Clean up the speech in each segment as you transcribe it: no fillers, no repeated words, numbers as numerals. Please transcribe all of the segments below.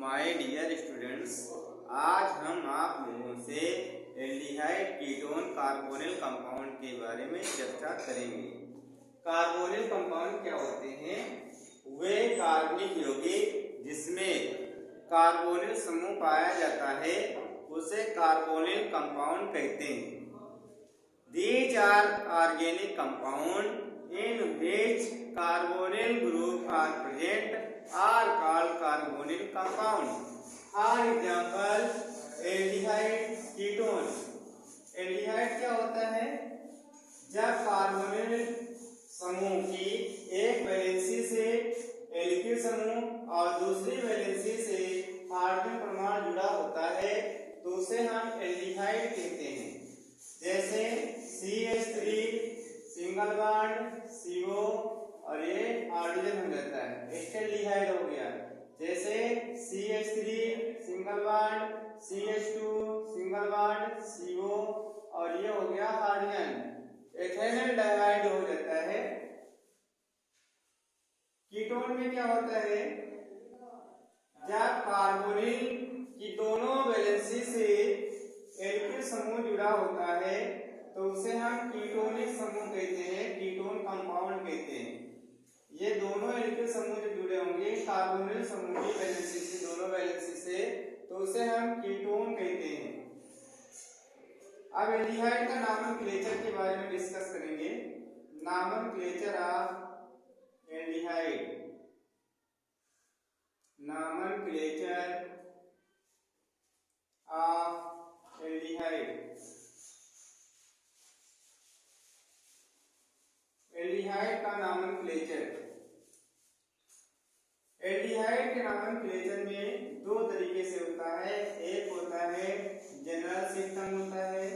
My dear students, आज हम आप लोगों से एल्डिहाइड कीटोन कार्बोनिल कंपाउंड के बारे में चर्चा करेंगे। कार्बोनिल कंपाउंड क्या होते हैं? वे कार्बनिक यौगिक जिसमें कार्बोनिल समूह पाया जाता है उसे कार्बोनिल कंपाउंड कहते हैं। These are organic compound in which carbonyl group are present are called carbonyl compound. For example, aldehyde ketone. Aldehyde क्या होता है? जब कार्बोनिल समूह की एक वैलेंसी से एल्किल समूह और दूसरी वैलेंसी से हाइड्रोजन परमाणु जुड़ा होता है तो उसे हम एल्डिहाइड कहते हैं। जैसे CH3 सिंगल बॉन्ड CO और ये हाइड्रोजन हो जाता है, एस्टल्डिहाइड हो गया। जैसे CH3 single bond CH2 single bond CO और ये हो गया हाइड्रोजन, एथेनल डाइहाइड हो जाता है। कीटोन में क्या होता है? जब कार्बोनिल की दोनों वैलेंसी से एल्किल समूह जुड़ा होता है तो उसे हम कीटोनिक समूह कहते हैं, कीटोन कंपाउंड कहते हैं। ये दोनों एल्किल समूह जब जुड़े होंगे कार्बोनिल समूह की वैलेंसी से, दोनों वैलेंसी से, तो उसे हम कीटोन कहते हैं। अब एल्डिहाइड का नॉमेनक्लेचर के बारे में डिस्कस करेंगे। Nomenclature of aldehyde, nomenclature of aldehyde. Aldehyde का नॉमेनक्लेचर, एल्डिहाइड के नॉमेनक्लेचर में दो तरीके से होता है। एक होता है जनरल सिस्टम होता है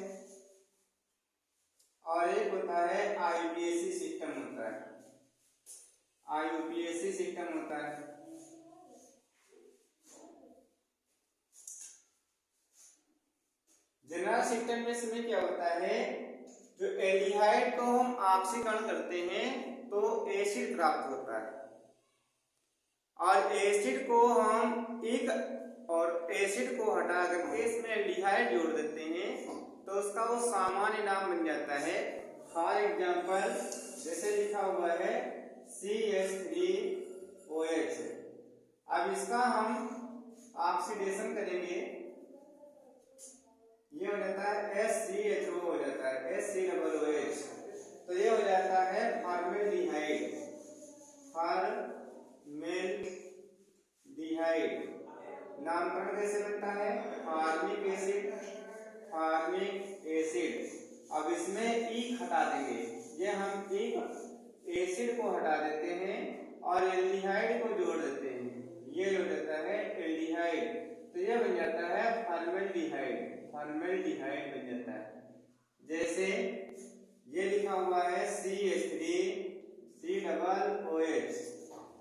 और एक होता है IUPAC सिस्टम होता है। IUPAC सिस्टम होता है। जनरल सिस्टम में इसमें क्या होता है? जो एल्डिहाइड को हम ऑक्सीकरण करते हैं तो एसिड प्राप्त होता है और एसिड को हम एसिड को हटा करके इसमें एल्डिहाइड जोड़ देते हैं तो उसका वो सामान्य नाम बन जाता है। फॉर एग्जांपल जैसे लिखा हुआ है CH3OH। अब इसका हम ऑक्सीडेशन करेंगे, ये हो जाता है SCHO हो जाता है, SCOOH, तो ये हो जाता है फॉर्मेल्डिहाइड। फॉर्मेल्डिहाइड नामकरण कैसे बनता है? Formic acid, formic acid. अब इसमें ईक हटा देंगे, ये हम ईक एसिड को हटा देते हैं और एल्डिहाइड को जोड़ देते हैं, ये हो जाता है एल्डिहाइड। तो ये बन जाता है फॉर्मेल्डिहाइड, फॉर्मेल्डिहाइड बन जाता है। जैसे ये लिखा हुआ है CH3COOH,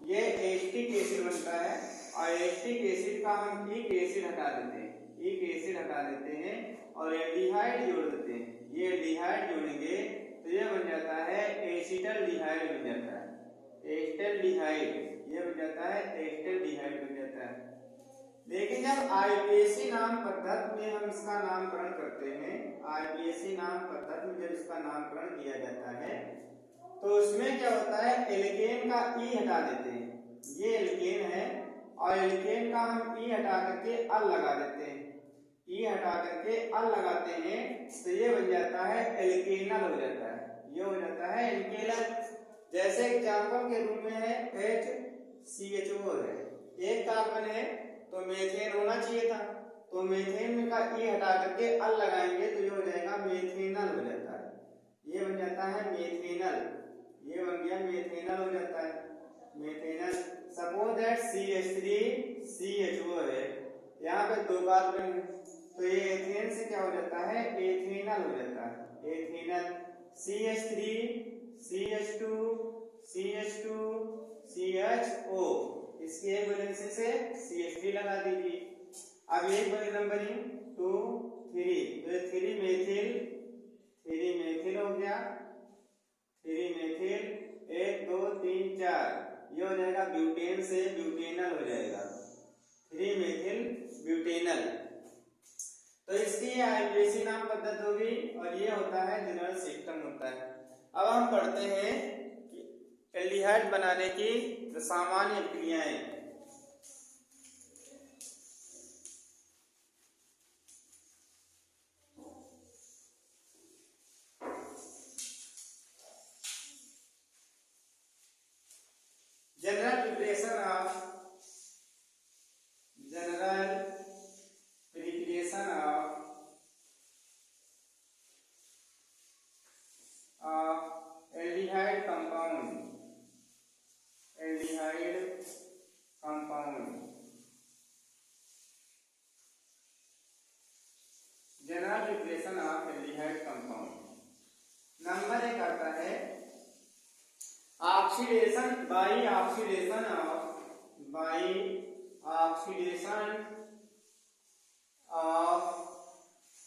ये एसिटिक एसिड बनता है और एसिटिक एसिड का हम ईक एसिड हटा देते हैं, ईक एसिड हटा देते हैं और एल्डिहाइड जोड़ देते हैं। ये एल्डिहाइड जोड़ेंगे तो ये बन जाता है एसिटल्डिहाइड बन जाता है, एस्टल्डिहाइड, ये बन जाता है एस्टल्डिहाइड बन जाता है। लेकिन जब IUPAC नाम पद्धति में हम इसका नामकरण करते हैं, IUPAC नाम पद्धति में जब इसका नामकरण किया जाता है तो उसमें क्या होता है? एल्केन का ई हटा देते हैं, ये एल्केन है और एल्केन का हम ई हटा करके अल लगा देते हैं, ई हटा करके अल लगाते हैं तो ये बन जाता है एल्केनल हो जाता है, ये हो जाता है एल्केनल। जैसे एग्जांपल के रूप में है HCHO है, एक कार्बन है तो मेथेन होना चाहिए था, तो मेथेन का ई हटा करके अल लगाएंगे तो ये हो जाएगा मेथेनल हो जाता है, ये बन जाता है मेथेनल, ये बन गया मेथेनल हो जाता है, मेथेनल। सपोज दैट CH3CHO है, यहाँ पे दो कार्बन है तो ये एथेन से क्या हो जाता है? एथेनल हो जाता है, ethanal. CH3 CH2 CH2 CHO, इसकी एक वैलेंसी से CH3 लगा दीजिए। अब एक बड़ी नंबरिंग 2 3, तो ये 3 मेथिल हो गया, 3 मेथिल, 1 2 3 4, ये हो जाएगा ब्यूटेन से ब्यूटेनल हो जाएगा। 3 मेथिल ब्यूटेनल। तो इसकी आईयूपीएसी नाम पद्धति होगी और ये होता है जनरल सिस्टम होता है। अब हम पढ़ते हैं कि एल्डिहाइड बनाने की सामान्य क्रियाएं। General preparation of aldehyde compound. General preparation of aldehyde compound. Number 1 आता है oxidation by oxidation of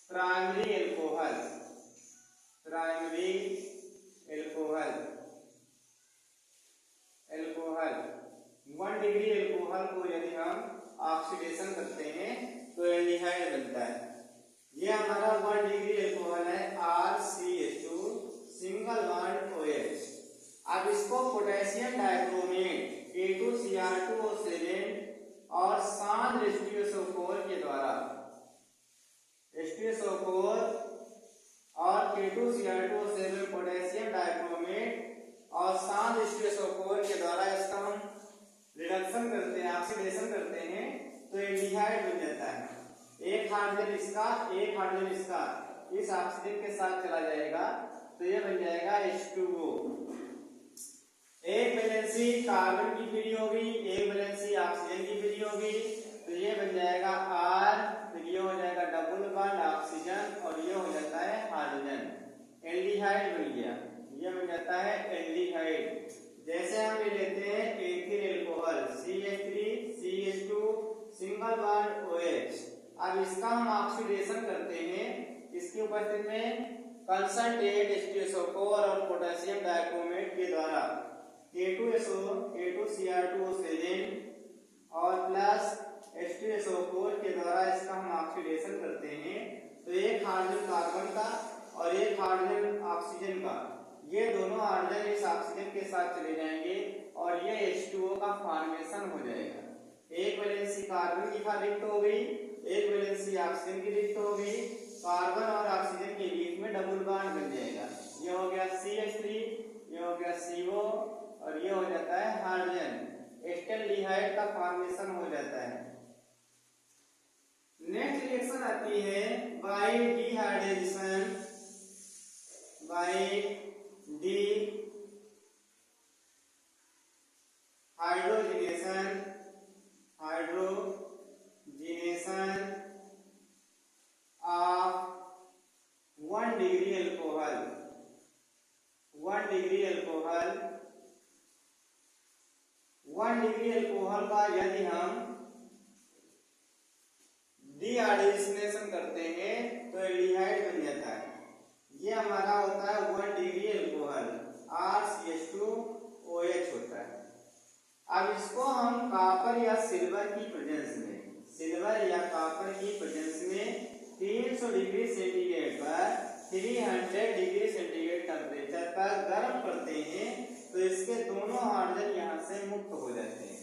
primary alcohol. 1 degree alcohol को यदि हम ऑक्सीडेशन करते हैं तो एल्डिहाइड बनता है। ये हमारा 1 डिग्री एल्कोहल है RCH2 सिंगल बॉन्ड OH। अब इसको पोटेशियम डाइक्रोमेट K2Cr2O7 और सांद्र H2SO4 के द्वारा H2SO4 और K2Cr2O7 पोटेशियम डाइक्रोमेट और सांद्र H2SO4 के द्वारा इसका हम रिडक्शन करते हैं, ऑक्सीडेशन करते हैं तो एल्डिहाइड बन जाता है। एक हाइड्रोजन इसका इस ऑक्सीजन के साथ चला जाएगा तो ये बन जाएगा H2O। एक वैलेंसी कार्बन की फ्री होगी, एक वैलेंसी ऑक्सीजन की फ्री होगी तो ये बन जाएगा R, फिर ये हो जाएगा डबल बॉन्ड ऑक्सीजन और ये हो जाता है हाइड्रोजन। एल्डिहाइड बन गया, ये बन जाता है एल्डिहाइड। जैसे हम ये लेते हैं ethyl alcohol CH3CH2 single bond OH। अब इसका हम ऑक्सीडेशन करते हैं, इसकी उपस्थिति में कंसंट्रेट H2SO4 और पोटेशियम डाइक्रोमेट के द्वारा K2Cr2O7 और प्लस H2SO4 के द्वारा इसका हम ऑक्सीडेशन करते हैं तो एक हाइड्रोजन कार्बन का और एक हाइड्रोजन ऑक्सीजन का, ये दोनों हाइड्रोजन इस ऑक्सीजन के साथ चले जाएंगे और ये H2O का फॉर्मेशन हो जाएगा। एक वैलेंसी कार्बन की रिक्त हो गई, एक वैलेंसी ऑक्सीजन की रिक्त हो गई, कार्बन और ऑक्सीजन के बीच में डबल बॉन्ड बन जाएगा। ये हो गया CH3, ये हो गया CO और ये हो जाता है हाइड्रोजन। एस्टल्डिहाइड का फॉर्मेशन हो जाता है। नेक्स्ट रिएक्शन आती है bye dehydration of 1 degree alcohol. 1 degree alcohol का यदि हम डिहाइड्रेशन करते हैं तो एल्डिहाइड बन जाता है। ये हमारा होता है 1 डिग्री एल्कोहल RCH2OH होता है। अब इसको हम कॉपर या सिल्वर की प्रेजेंस में 300 डिग्री सेंटीग्रेड पर 300 डिग्री सेंटीग्रेड टेम्परेचर पर गर्म करते हैं तो इसके दोनों हाइड्रोजन यहाँ से मुक्त हो जाते हैं।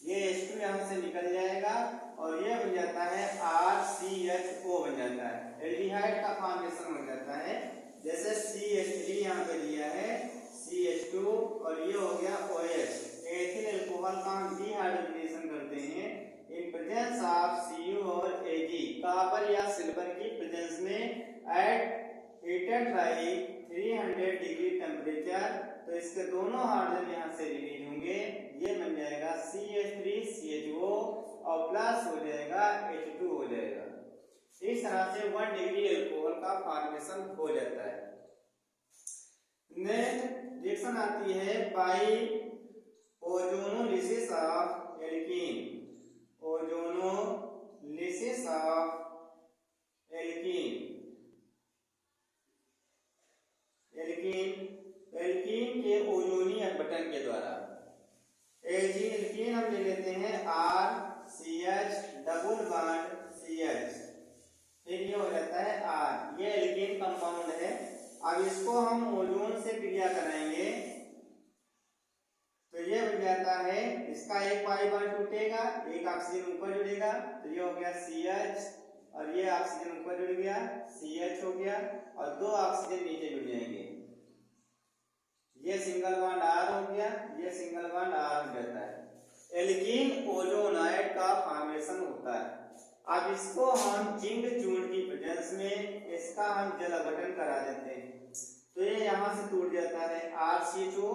ये H2 यहाँ से निकल जाएगा और ये बन जाता है RCHO बन जाता है। एल्डिहाइड का फॉर्मेशन हो जाता है। जैसे CH3 यहाँ पे दिया है CH2 और ये हो गया OH। एथिल एल्कोहल का हम डिहाइड्रेशन करते हैं इन प्रेजेंस ऑफ Cu और Ag, कॉपर या सिल्वर की प्रेजेंस में at heated by 300 degree temperature तो इसके दोनों हाइड्रोजन यहाँ से रिलीज होंगे। ये बन जाएगा CH3CHO और प्लस हो जाएगा H2 हो जाएगा। इस तरह से 1 डिग्री एल्कोहल का फॉर्मेशन हो जाता है। नेक्स्ट रिएक्शन आती है by ozonolysis of alkene. Ozonolysis of alkene के ओजोनी अपघटन के द्वारा। एल्कीन हम ले लेते हैं RCH CH double bond CH, फिर ये हो जाता है R, ये एल्कीन कंपाउंड है। अब इसको हम ओजोन से क्रिया कराएंगे तो ये बन जाता है, इसका एक पाई बॉन्ड टूटेगा, एक ऑक्सीजन ऊपर जुड़ेगा तो ये हो गया CH, और ये ऑक्सीजन ऊपर जुड़ गया CH हो गया, और दो ऑक्सीजन नीचे जुड़ जाएंगे, ये सिंगल बॉन्ड R हो गया, ये सिंगल बॉन्ड R हो जाता है। एल्कीन ओजोनाइड का फॉर्मेशन होता है। अब इसको हम जिंक चूर्ण की प्रेजेंस में इसका हम जल अपघटन करा देते हैं तो ये यहाँ से टूट जाता है RCHO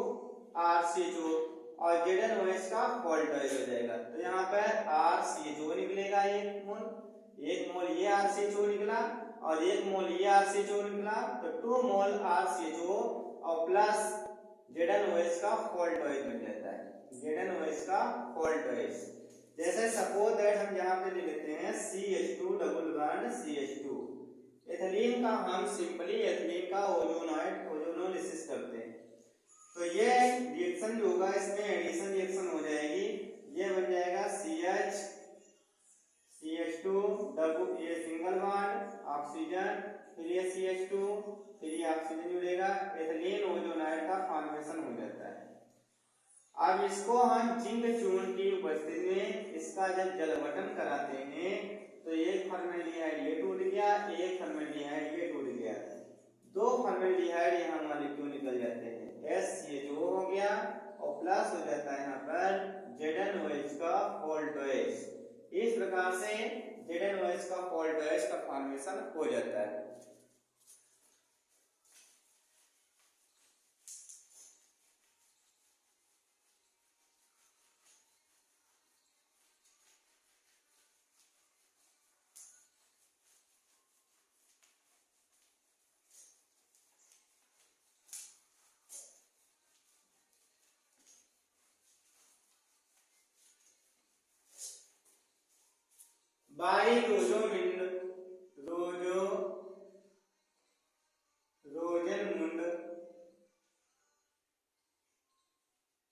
RCHO, और ZnOH का फॉल्टोइड हो जाएगा। तो यहाँ पर RCHO निकलेगा, एक मोल ये RCHO निकला और एक मोल ये RCHO निकला, तो 2 मोल RCHO और प्लस ZnOH का फॉल्टोइड बन जाता है, ZnOH का फॉल्टोइड। जैसे सपोज दैट हम यहाँ पे ले लेते हैं CH2 double bond CH2, ethylene का हम सिंपली एथिलीन का ओजोनोलिसिस करते हैं तो ये रिएक्शन जो होगा इसमें एडिशन रिएक्शन हो जाएगी, ये बन जाएगा CH2 डबल, ये सिंगल बॉन्ड ऑक्सीजन, फिर ये CH2, फिर ये ऑक्सीजन जुड़ेगा, एथिलीन ओजोनाइड का फॉर्मेशन हो जाता है। अब इसको हम जिंक चूर्ण की उपस्थिति में इसका जब जल अपघटन कराते हैं तो एक फॉर्मेल्डिहाइड ये टूट गया, एक फॉर्मेल्डिहाइड ये टूट गया, दो फॉर्मेल्डिहाइड यहाँ मॉलिक्यूल निकल जाते हैं, SCHO हो गया और प्लस हो जाता है यहाँ पर ZnOH का फॉल्टोइड। इस प्रकार से ZnOH का फॉल्टोइड का फॉर्मेशन हो जाता है। बाई रोजोमुंड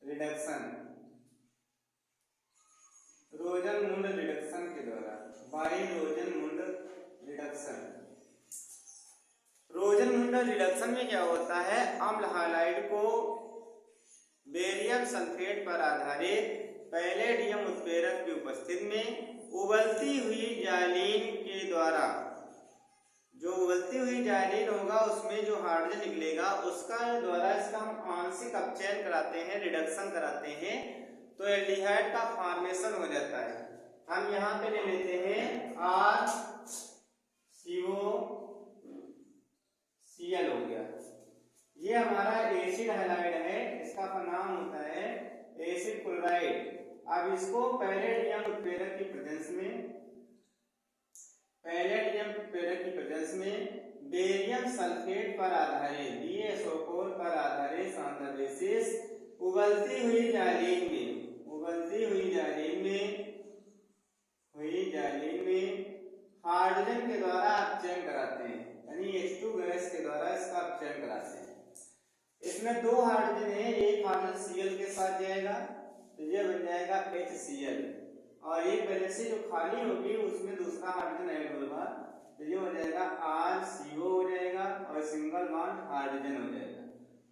रिडक्शन, रोजनमुंड रिडक्शन के द्वारा, बाई रोजनमुंड रिडक्शन। रोजनमुंड रिडक्शन में क्या होता है, अम्ल हाइलाइड को बेरियम सल्फेट पर आधारित पैलेडियम उत्प्रेरक की उपस्थिति में उबलती हुई जाइलीन के द्वारा, जो उबलती हुई जाइलीन होगा उसमें जो हाइड्रोजन निकलेगा उसका द्वारा इसका हम आंशिक अपचयन कराते हैं, रिडक्शन कराते हैं तो एल्डिहाइड का फॉर्मेशन हो जाता है। हम यहाँ पे ले लेते हैं RCOCl हो गया, ये हमारा एसिड हाइलाइड है, इसका नाम होता है एसिड क्लोराइड। अब इसको पैलेडियम उत्प्रेरक की प्रेजेंस में बेरियम सल्फेट पर आधारित BSO4 पर आधारित सांद्र बेसिस उबलती हुई जाइलीन में हाइड्रोजन के द्वारा अपचयन कराते हैं, यानी H2 गैस के द्वारा इसका अपचयन कराते हैं। इसमें दो हाइड्रोजन है, एक हाइड्रोजन Cl के साथ जाएगा तो ये बन जाएगा HCl, और एक वैलेंसी जो खाली होगी उसमें दूसरा हाइड्रोजन ऐड होगा तो ये हो जाएगा RCO हो जाएगा और सिंगल बॉन्ड हाइड्रोजन हो जाएगा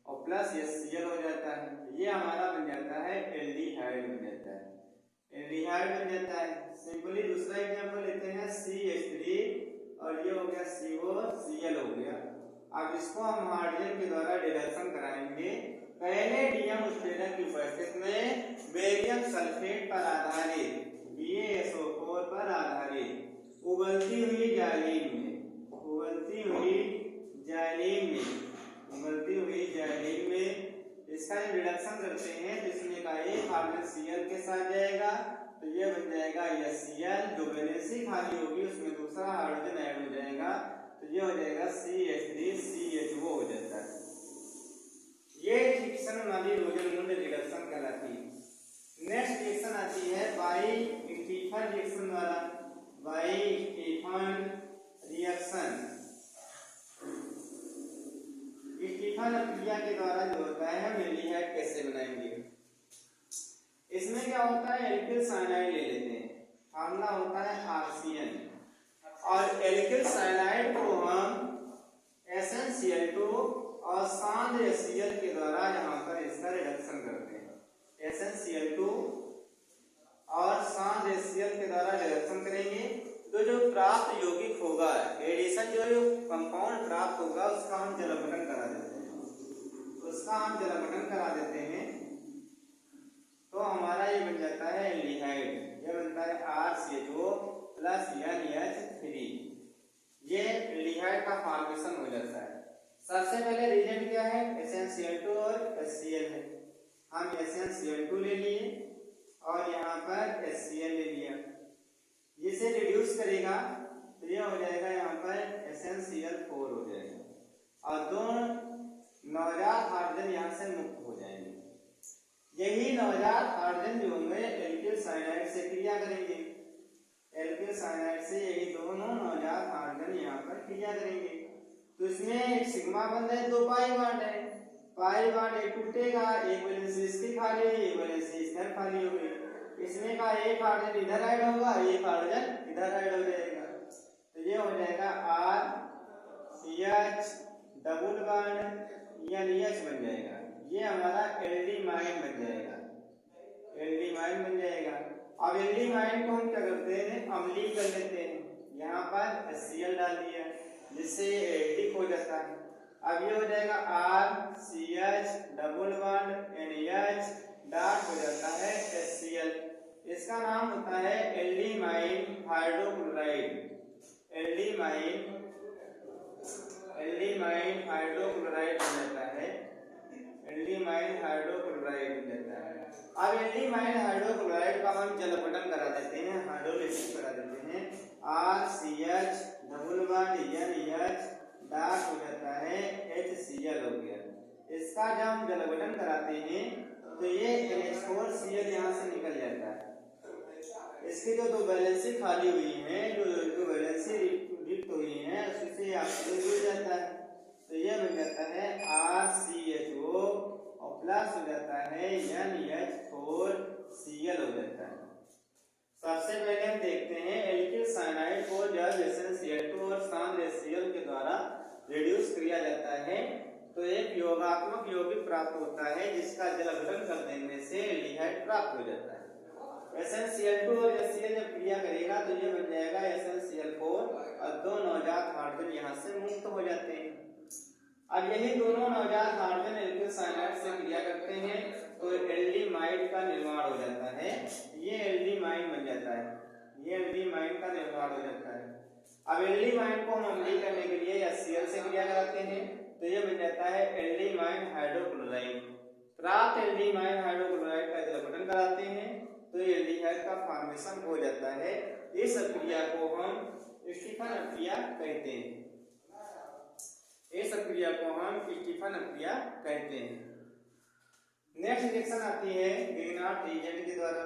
और प्लस HCl हो जाता है, ये हमारा बन जाता है एल्डिहाइड बन जाता है, एल्डिहाइड बन जाता है। सिंपली दूसरा एग्जांपल लेते हैं CH3 और ये हो गया COCl हो गया। अब इसको हम हाइड्रोजन के द्वारा रिडक्शन कराएंगे पैलेडियम उत्प्रेरक की उपस्थिति में बेरियम सल्फेट पर आधारित BaSO4 पर आधारित उबलती हुई जाइलीन में इसका जब रिडक्शन करते हैं तो इसमें का एक हाइड्रोजन Cl के साथ जाएगा तो ये बन जाएगा HCl, जो वैलेंसी खाली होगी उसमें दूसरा हाइड्रोजन ऐड हो जाएगा तो ये हो जाएगा CH3CHO हो जाता है। ये रिएक्शन हमारी रोजनमुंड रिडक्शन कहलाती है। नेक्स्ट रिएक्शन आती है बाई स्टीफन रिएक्शन वाला, बाई स्टीफन रिएक्शन। स्टीफन क्रिया के द्वारा जो होता है हम एल्डिहाइड कैसे बनाएंगे, इसमें क्या होता है एल्किल साइनाइड ले लेते हैं, फार्मूला होता है RCN। और एल्किल साइनाइड को हम SnCl2 और सांद्र HCl के द्वारा यहाँ पर इसका रिडक्शन करते हैं। SnCl2 और सांद्र HCl के द्वारा रिडक्शन करेंगे तो जो प्राप्त यौगिक होगा, एडिशन जो कंपाउंड प्राप्त होगा उसका हम जल अपघटन करा देते हैं। तो हमारा ये बन जाता है एल्डिहाइड। ये बनता है RCHO प्लस NH3। ये एल्डिहाइड का फॉर्मेशन हो जाता है। सबसे पहले रिएजेंट क्या है? SnCl2 और HCl है। हम SnCl2 ले लिए और यहाँ पर HCl ले लिया। जिसे रिड्यूस करेगा तो ये हो जाएगा यहाँ पर SnCl4 हो जाएगा और दोनों नवजात हाइड्रोजन यहाँ से मुक्त हो जाएंगे। यही नवजात हाइड्रोजन जो होंगे एल्किल साइनाइड से क्रिया करेंगे। एल्किल साइनाइड से यही दोनों नवजात हाइड्रोजन यहाँ पर क्रिया करेंगे। तो इसमें एक सिग्मा बंध है, दो पाई बॉन्ड है। पाई बॉन्ड एक टूटेगा, एक वैलेंसी इसकी खाली है, एक वैलेंसी इसका खाली हो गई। इसमें का एक हाइड्रोजन इधर ऐड होगा, एक हाइड्रोजन इधर ऐड हो जाएगा। तो ये हो जाएगा RCH डबल बॉन्ड NH बन जाएगा। ये हमारा एल्डिमाइन बन जाएगा। अब एल्डिमाइन को हम क्या करते हैं? अम्लीय कर लेते हैं। यहाँ पर HCl डाल दिया जिससे ये एल्डिक हो जाता है। अब ये हो जाएगा RCH double bond NH dot हो जाता है HCl। इसका नाम होता है एल्डिमाइन हाइड्रोक्लोराइड। एल्डिमाइन हाइड्रोक्लोराइड बन जाता है। एल्डिमाइन हाइड्रोक्लोराइड बन जाता है। अब एल्डिमाइन हाइड्रोक्लोराइड का हम जल अपघटन करा देते हैं, हाइड्रोलिसिस करा देते हैं। RCH double bond NH dot हो जाता है HCl हो गया। इसका जब हम जल अपघटन कराते हैं तो ये NH4Cl यहाँ से निकल जाता है। इसकी जो दो वैलेंसी खाली हुई है, जो वैलेंसी रिक्त हुई है उससे ऑक्सीजन जुड़ जाता है। तो ये बन जाता है RCHO और प्लस हो जाता है NH4Cl हो जाता है। सबसे पहले हम देखते हैं एल्किल साइनाइड को जब SnCl2 और सांद्र HCl के द्वारा रिड्यूस किया जाता है तो एक योगात्मक यौगिक प्राप्त होता है जिसका जल अपघटन कर देने से एल्डिहाइड प्राप्त हो जाता है। SnCl2 और HCl जब क्रिया करेगा तो ये बन जाएगा SnCl4 और दो नवजात हाइड्रोजन यहाँ से मुक्त हो जाते हैं। अब यही दोनों नवजात हाइड्रोजन एल्किल साइनाइड से क्रिया करते हैं तो एल्डिमाइड का निर्माण हो जाता है। ये एल्डिमाइन बन जाता है। ये एल्डिमाइन का निर्माण हो जाता है। अब एल्डिमाइन को हम अम्लीय करने के लिए HCl से क्रिया कराते हैं तो ये बन जाता है एल्डिमाइन हाइड्रोक्लोराइड। प्राप्त एल्डिमाइन हाइड्रोक्लोराइड का जल अपघटन कराते हैं तो एल्डिहाइड का फॉर्मेशन हो जाता है। इस प्रक्रिया को हम स्टीफन प्रक्रिया कहते हैं। नेक्स्ट रिएक्शन आती है ग्रीनहाउस एजेंट के द्वारा।